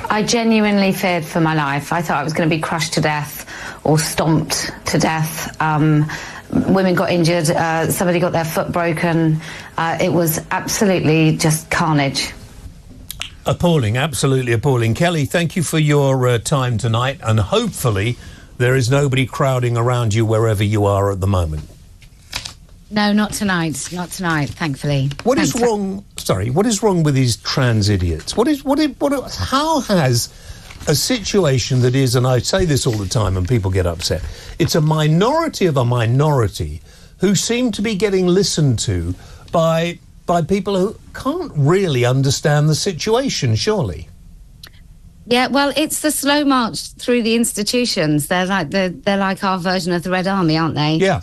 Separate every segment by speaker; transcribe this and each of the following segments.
Speaker 1: I genuinely feared for my life. I thought I was going to be crushed to death or stomped to death. Women got injured. Somebody got their foot broken. It was absolutely just carnage.
Speaker 2: Appalling, absolutely appalling. Kelly, thank you for your time tonight, and hopefully there is nobody crowding around you wherever you are at the moment.
Speaker 1: No, not tonight, thankfully.
Speaker 2: What is wrong with these trans idiots? How has a situation that is, and I say this all the time and people get upset, it's a minority of a minority who seem to be getting listened to by people who can't really understand the situation, surely?
Speaker 1: Yeah, well, it's the slow march through the institutions. They're like our version of the Red Army, aren't they?
Speaker 2: Yeah.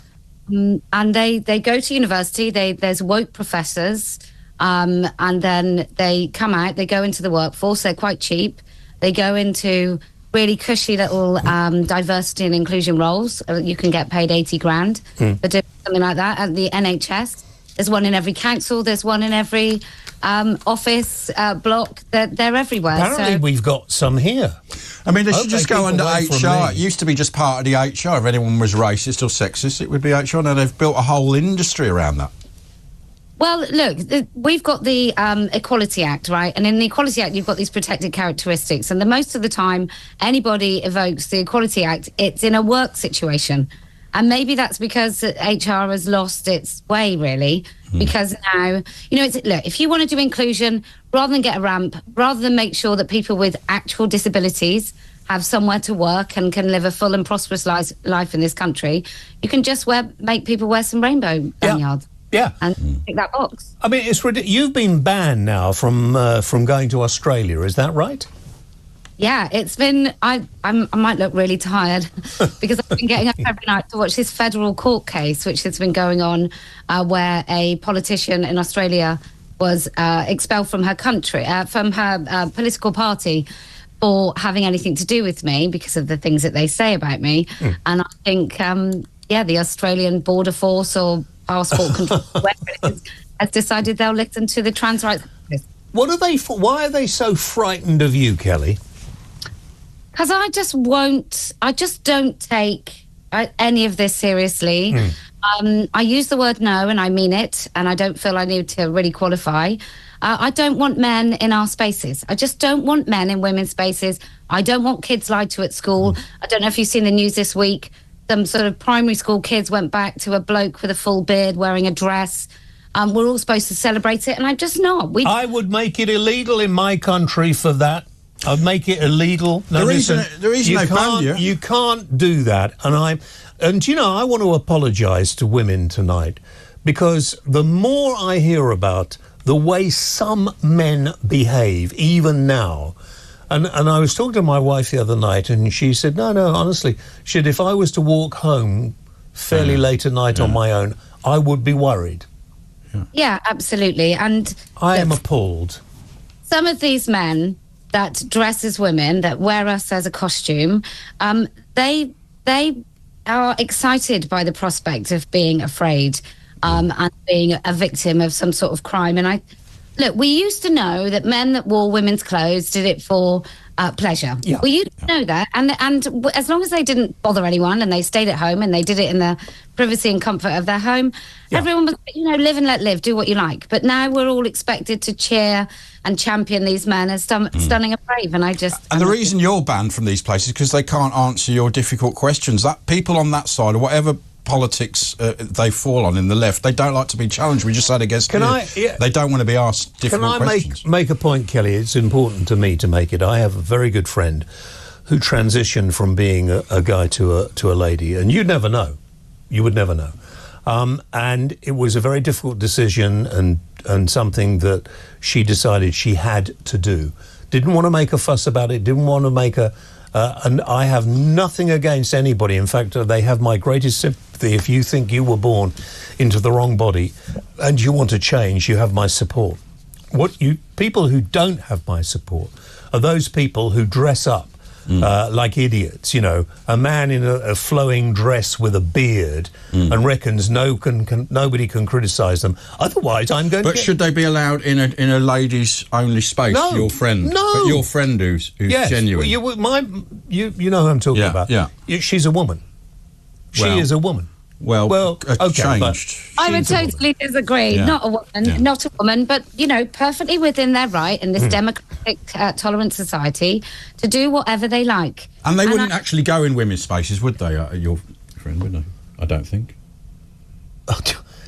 Speaker 1: And they go to university. There's woke professors, and then they come out. They go into the workforce. They're quite cheap. They go into really cushy little diversity and inclusion roles. You can get paid 80 grand for doing something like that. At the NHS, there's one in every council. There's one in every office block. They're everywhere.
Speaker 2: Apparently, we've got some here.
Speaker 3: I mean, they should just go under HR. It used to be just part of the HR. If anyone was racist or sexist, it would be HR. Now they've built a whole industry around that.
Speaker 1: Well, look, we've got the Equality Act, right? And in the Equality Act, you've got these protected characteristics. And most of the time, anybody evokes the Equality Act, it's in a work situation. And maybe that's because HR has lost its way, really, because now, look, if you want to do inclusion, rather than get a ramp, rather than make sure that people with actual disabilities have somewhere to work and can live a full and prosperous life in this country, you can just make people wear some rainbow lanyards.
Speaker 2: Yeah.
Speaker 1: And tick that box.
Speaker 2: I mean, it's ridiculous. You've been banned now from going to Australia, is that right?
Speaker 1: Yeah, it's been... I might look really tired because I've been getting up every night to watch this federal court case, which has been going on, where a politician in Australia was expelled from her country, from her political party, for having anything to do with me because of the things that they say about me. And I think, the Australian Border Force or Passport Control, whatever it is, has decided they'll listen to the trans rights.
Speaker 2: Why are they so frightened of you, Kelly?
Speaker 1: Because I just don't take any of this seriously. I use the word no and I mean it, and I don't feel I need to really qualify. I don't want men in our spaces. I just don't want men in women's spaces. I don't want kids lied to at school. I don't know if you've seen the news this week. Some sort of primary school kids went back to a bloke with a full beard wearing a dress. We're all supposed to celebrate it, and I'm just not.
Speaker 2: I would make it illegal in my country for that. I'd make it illegal. No,
Speaker 3: the reason they banned you.
Speaker 2: You can't do that. And I want to apologise to women tonight, because the more I hear about the way some men behave, even now, and I was talking to my wife the other night, and she said, no, honestly, she said, if I was to walk home fairly late at night on my own, I would be worried.
Speaker 1: Yeah, absolutely. And
Speaker 2: I am appalled.
Speaker 1: Some of these men that dress as women, that wear us as a costume, they are excited by the prospect of being afraid and being a victim of some sort of crime. And look, we used to know that men that wore women's clothes did it for pleasure. Yeah. We used to know that, and as long as they didn't bother anyone and they stayed at home and they did it in the privacy and comfort of their home, everyone was, live and let live, do what you like. But now we're all expected to cheer and champion these men as stunning and brave, and
Speaker 3: the reason you're banned from these places is because they can't answer your difficult questions. That people on that side, or whatever politics they fall on in the left, they don't like to be challenged. We just had a guest here. They don't want to be asked difficult questions.
Speaker 2: Can I make a point, Kelly? It's important to me to make it. I have a very good friend who transitioned from being a guy to a lady, and you'd never know. You would never know. And it was a very difficult decision and something that she decided she had to do. Didn't want to make a fuss about it, didn't want to make and I have nothing against anybody. In fact, they have my greatest sympathy. If you think you were born into the wrong body and you want to change, you have my support. People who don't have my support are those people who dress up like idiots, you know, a man in a flowing dress with a beard and reckons nobody can criticise them. Otherwise, I'm going to...
Speaker 3: But should they be allowed in a ladies-only space,
Speaker 2: No,
Speaker 3: your friend?
Speaker 2: no.
Speaker 3: But your friend who's
Speaker 2: Yes,
Speaker 3: genuine.
Speaker 2: you know who I'm talking about.
Speaker 3: Yeah.
Speaker 2: She's a woman. She is a woman.
Speaker 3: Well, okay,
Speaker 2: changed.
Speaker 1: I would totally disagree.
Speaker 3: Yeah.
Speaker 1: Not a woman, but, you know, perfectly within their right in this democratic, tolerant society to do whatever they like.
Speaker 3: And they wouldn't actually go in women's spaces, would they, your friend, would they? I don't think.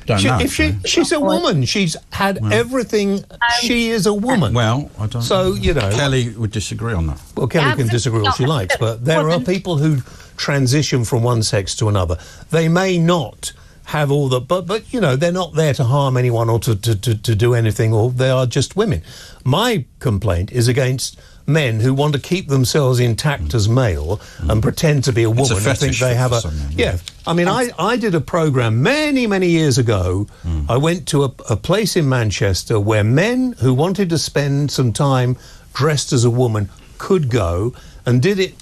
Speaker 3: Don't know.
Speaker 2: She's a woman. She's had everything. She is a woman.
Speaker 3: Well, I don't
Speaker 2: So,
Speaker 3: know.
Speaker 2: you know...
Speaker 3: Kelly would disagree on that.
Speaker 2: Well, Kelly can disagree all she likes, but there are people who transition from one sex to another. They may not have all the... But you know, they're not there to harm anyone or to do anything, or they are just women. My complaint is against men who want to keep themselves intact as male and pretend to be a woman.
Speaker 3: It's a fetish,
Speaker 2: I think they have a... Yeah. I mean, I did a programme many years ago. I went to a place in Manchester where men who wanted to spend some time dressed as a woman could go, and did it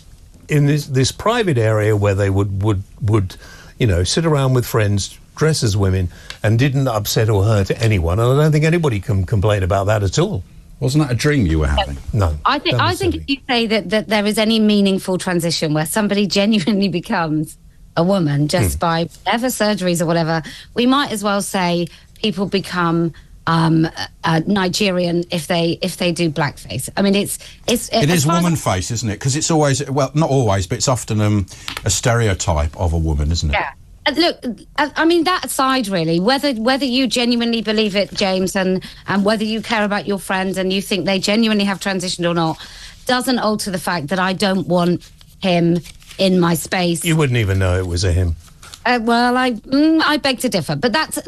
Speaker 2: in this private area where they would you know, sit around with friends, dress as women, and didn't upset or hurt anyone. And I don't think anybody can complain about that at all.
Speaker 3: Wasn't that a dream you were having?
Speaker 2: No.
Speaker 1: I think if you say that there is any meaningful transition where somebody genuinely becomes a woman just by whatever surgeries or whatever, we might as well say people become Nigerian if they do blackface. I mean, it is
Speaker 3: woman face, isn't it? Because it's always, well, not always, but it's often a stereotype of a woman, isn't it?
Speaker 1: Yeah. Look, I mean, that aside, really, whether you genuinely believe it, James, and whether you care about your friends and you think they genuinely have transitioned or not, doesn't alter the fact that I don't want him in my space.
Speaker 2: You wouldn't even know it was a him.
Speaker 1: Well, I beg to differ, but that's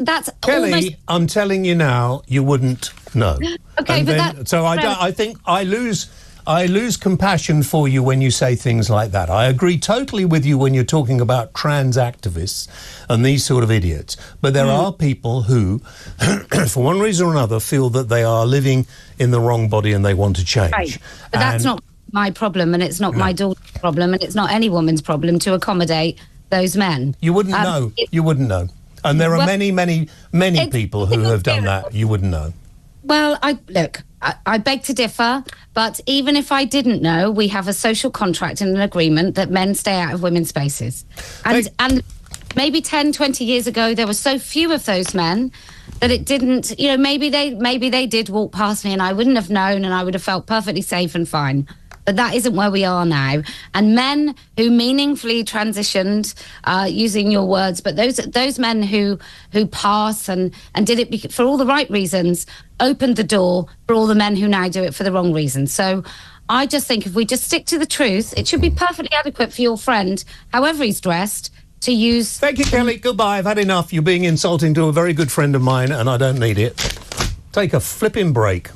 Speaker 2: Kelly,
Speaker 1: almost...
Speaker 2: I'm telling you now, you wouldn't know.
Speaker 1: Okay,
Speaker 2: and
Speaker 1: but
Speaker 2: then, so I think I lose compassion for you when you say things like that. I agree totally with you when you're talking about trans activists and these sort of idiots. But there are people who, for one reason or another, feel that they are living in the wrong body and they want to change.
Speaker 1: Right. But that's not my problem, and it's not my daughter's problem, and it's not any woman's problem to accommodate those men.
Speaker 2: You wouldn't know. You wouldn't know. And there are many people who have done that. You wouldn't know.
Speaker 1: Well, I beg to differ, but even if I didn't know, we have a social contract and an agreement that men stay out of women's spaces. And maybe 10, 20 years ago, there were so few of those men that it didn't, you know, maybe they did walk past me and I wouldn't have known and I would have felt perfectly safe and fine. But that isn't where we are now. And men who meaningfully transitioned, using your words, but those men who pass and did it for all the right reasons, opened the door for all the men who now do it for the wrong reasons. So I just think if we just stick to the truth, it should be perfectly adequate for your friend, however he's dressed, to use...
Speaker 2: Thank you, Kelly. Goodbye. I've had enough. You're being insulting to a very good friend of mine, and I don't need it. Take a flipping break.